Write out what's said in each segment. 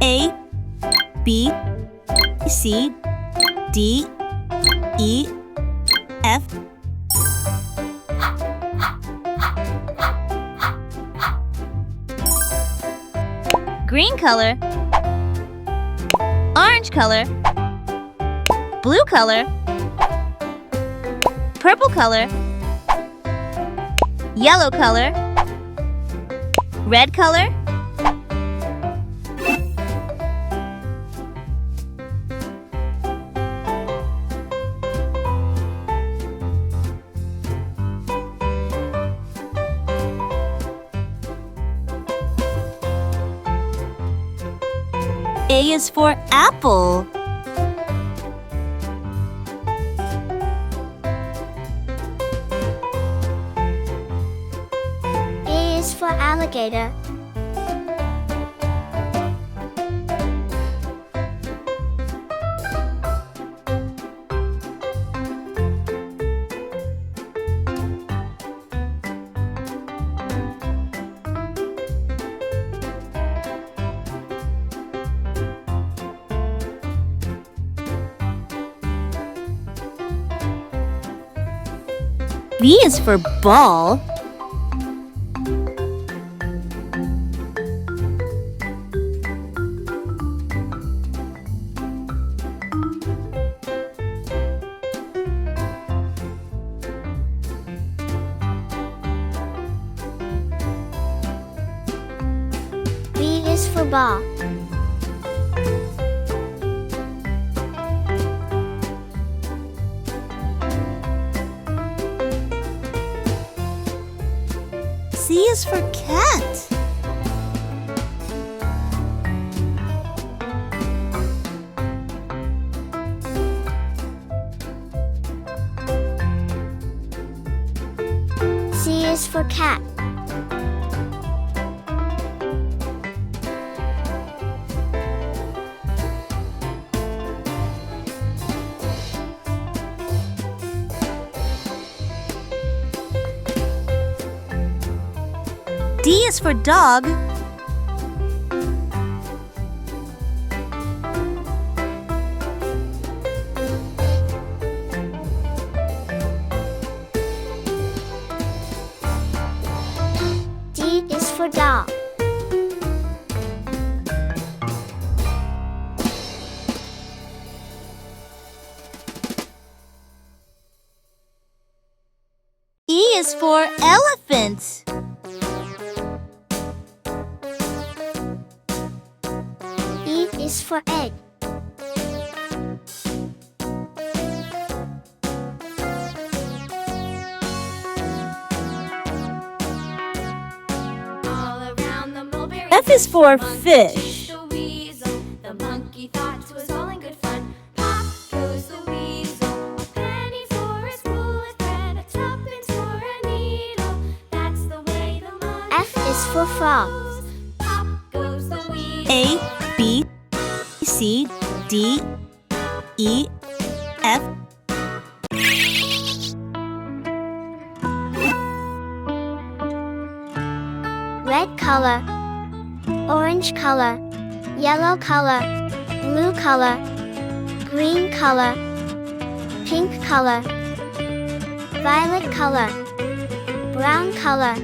A, B, C, D, E, F. Green color, orange color, blue color, purple color, yellow color, red color. A is for apple. A is for alligator. B is for ball. B is for ball. C is for cat. C is for cat. D is for dog. D is for dog. E is for elephant. E is for egg. F is for fish. The monkey thought it was all in good fun. Pop goes the weasel. A penny for a spool of thread, a tuppence for a needle. That's the way the monkey F is for frog. goes. Pop goes the weasel. A, B, C, D, E, F. Red color, orange color, yellow color, blue color, green color, pink color, violet color, brown color.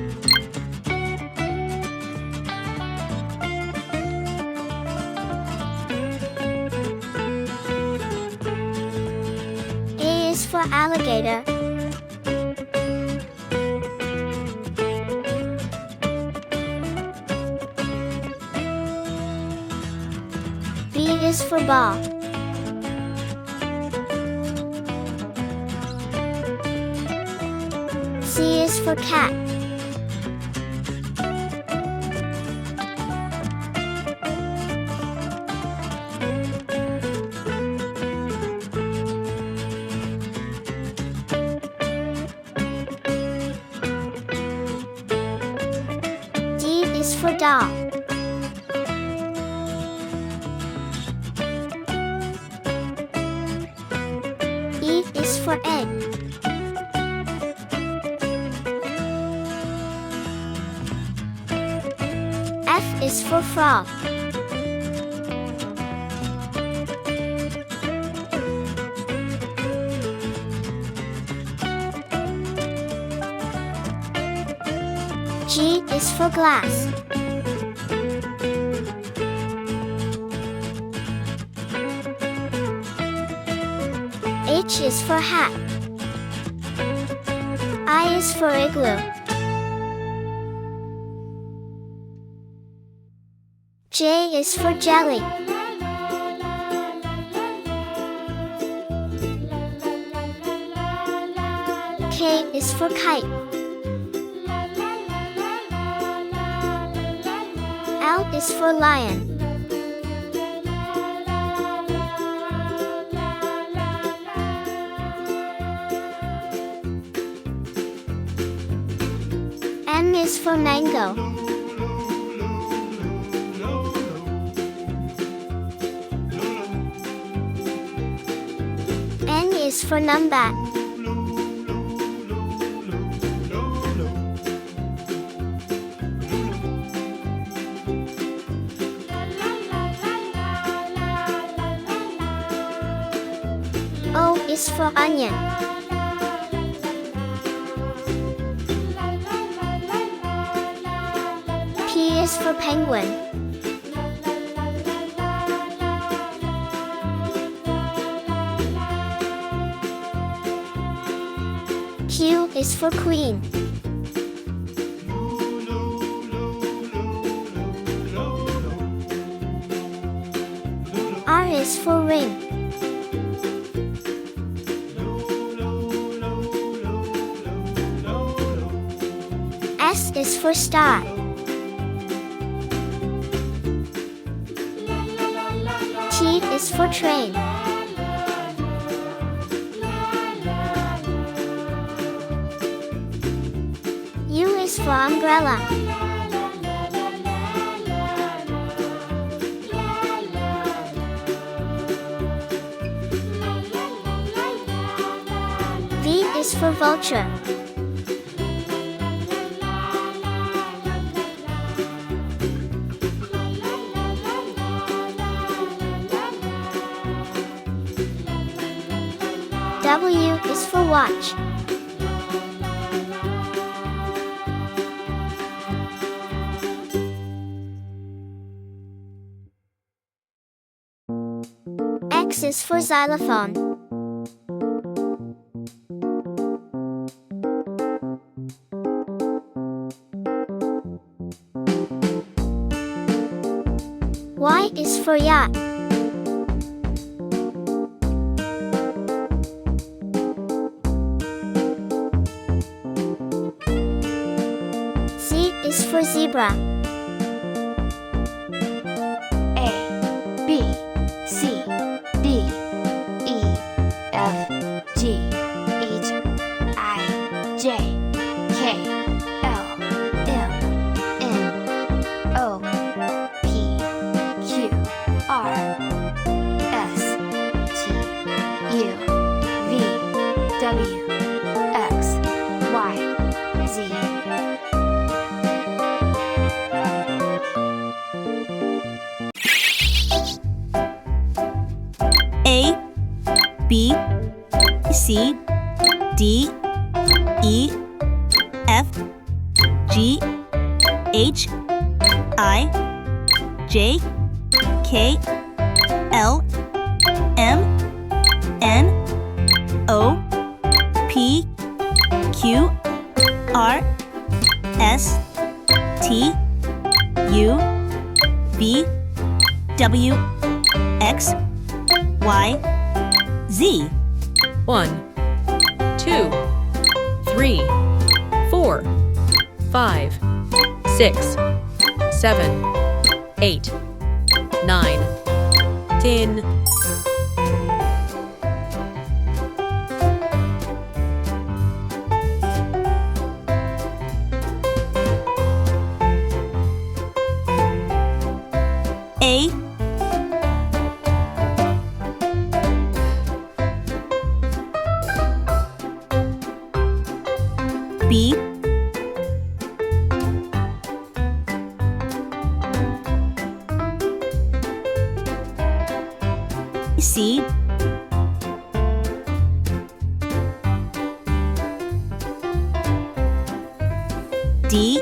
A is for alligator. B is for ball. C is for cat. D is for dog. E is for egg. F is for frog. is for glass. H is for hat. I is for igloo. J is for jelly. K is for kite. L is for lion. M is for mango. N is for numbat. O is for onion. P is for penguin. Q is for queen. R is for ring. S is for star. T is for train. U is for umbrella. V is for vulture. W is for watch. X is for xylophone. Y is for yacht. Z is for zebra. A, B, C, D, E, F, G, H, I, J, K, L, M, N, O, P, Q, R, S, T, U, V, W, X, Y, Z. A, B, C, D, E, F, G, H, I, J, K, L, M, N, O, P, Q, R, S, T, U, V, W, X, Y, Z. 1, 2, 3, 4, 5, 6, 7, 8, 9, 10. A, B, C, D,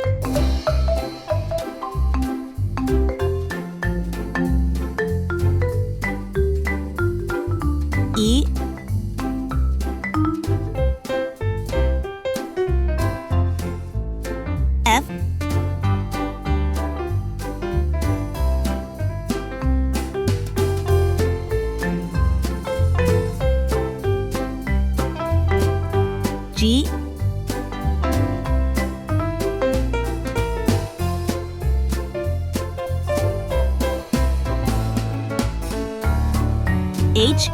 H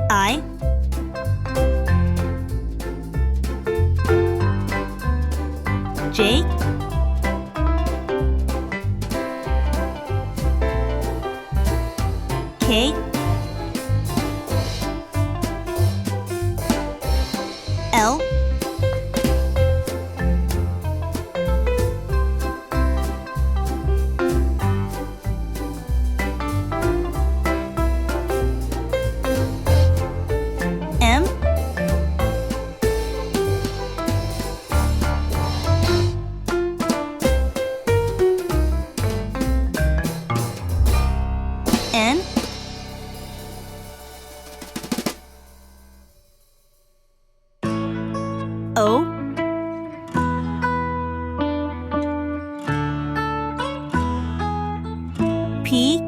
I J K L M N O P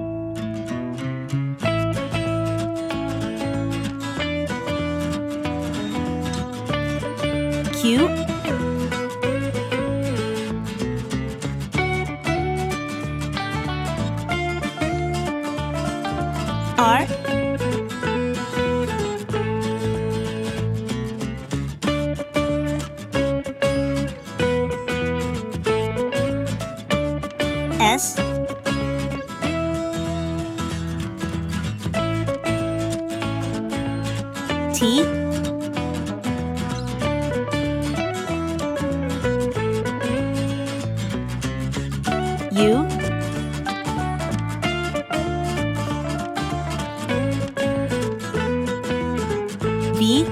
Q R S T U V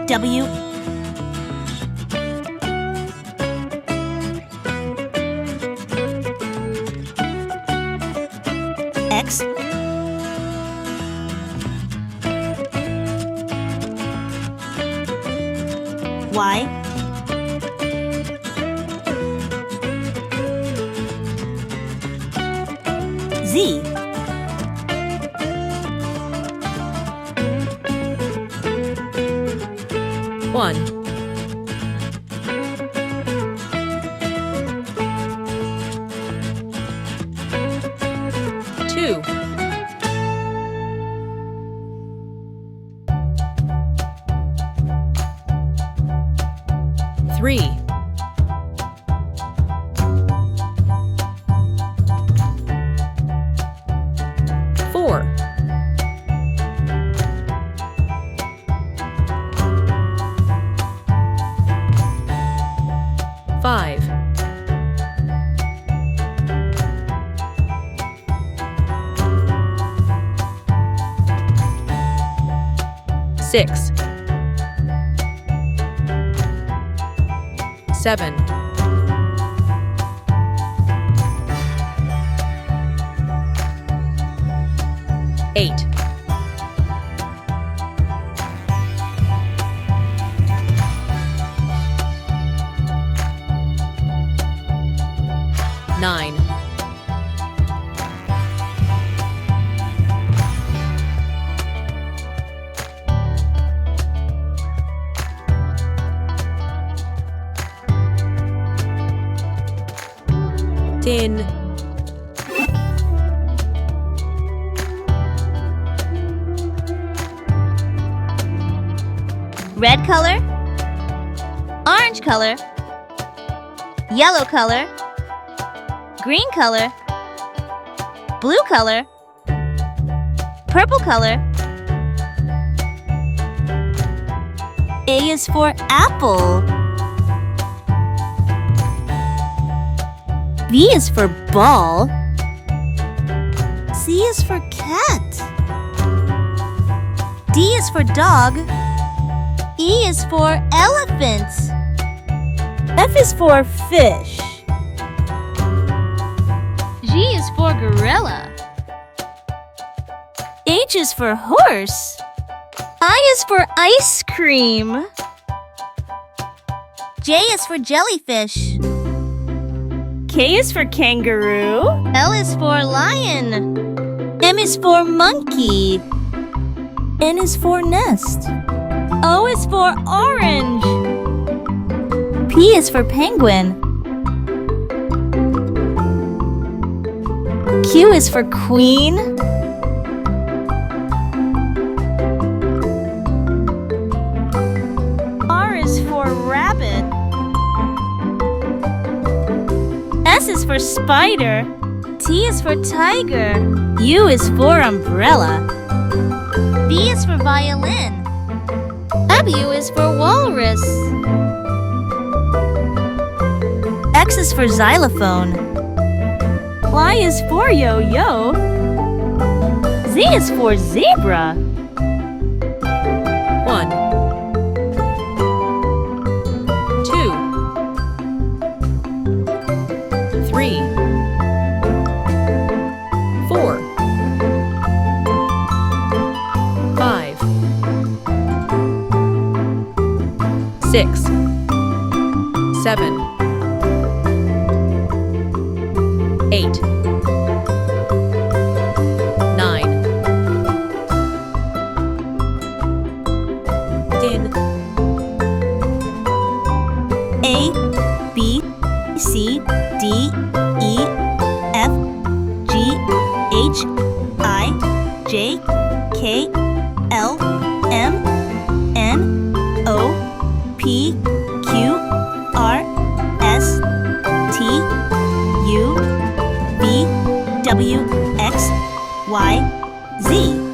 W X Y Z 1, 2, 3, 4, 5, 6, 7, 8, 9, 10, red color, orange color, yellow color, green color, blue color, purple color. A is for apple. B is for ball. C is for cat. D is for dog. E is for elephant. F is for fish. G is for gorilla. H is for horse. I is for ice cream. J is for jellyfish. K is for kangaroo. L is for lion. M is for monkey. N is for nest. O is for orange. P is for penguin. Q is for queen. R is for rabbit. S is for spider. T is for tiger. U is for umbrella. V is for violin. W is for walrus. X is for xylophone. Y is for yo-yo. Z is for zebra. 1 2 3 4 5 6 7 8 9 10 A, B, C, D, E, F, G, H, I, J, K, L, M, N, O, P, Q, R, S, T, U, V, W, X, Y, Z.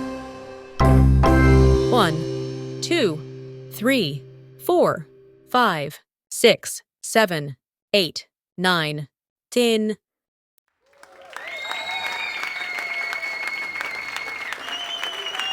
1 2 3 4 5 6 7 8 9 10